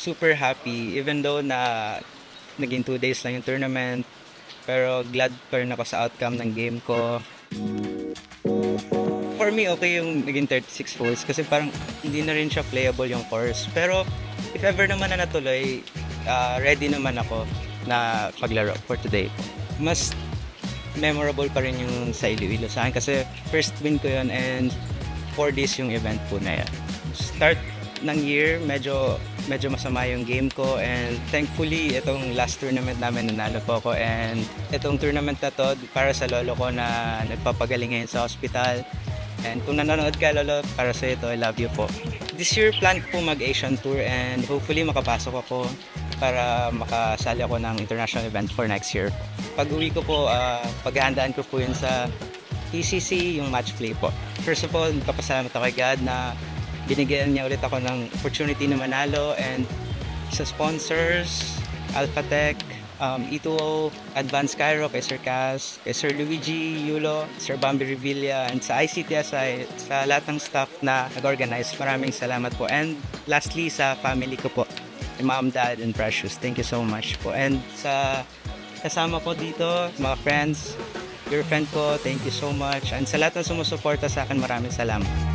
super happy even though na naging 2 days lang yung tournament. Pero glad pa rin ako sa outcome ng game ko. For me, okay yung naging 36 holes kasi parang hindi na rin siya playable yung course. Pero if ever naman na natuloy, ready naman ako na paglaro for today. Mas memorable pa rin yung sa Iloilo sa akin kasi first win ko yun and 4 days yung event po na yan. Start ng year, medyo masama yung game ko and thankfully itong last tournament namin nanalo po ako and itong tournament na to para sa lolo ko na nagpapagaling ngayon sa hospital. And kung nanonood ka, Lolo, para sa ito, I love you po. This year, plan ko po mag-Asian Tour and hopefully makapasok ako para makasali ako ng international event for next year. Pag uwi ko po, paghahandaan ko po yun sa PCC, yung match play po. First of all, nagpapasalamat ako kay God na binigyan niya ulit ako ng opportunity na manalo and sa sponsors, Alphatech, E2O, Advanced Cairo, kay Sir Cas, kay Sir Luigi Yulo, Sir Bambi Revilla, and sa ICTSI, sa lahat ng staff na nag-organize. Maraming salamat po. And lastly, sa family ko po, Mom, Dad, and Precious. Thank you so much po. And sa kasama ko dito, mga friends, girlfriend ko, thank you so much. And sa lahat ng sumusuporta sa akin, maraming salamat.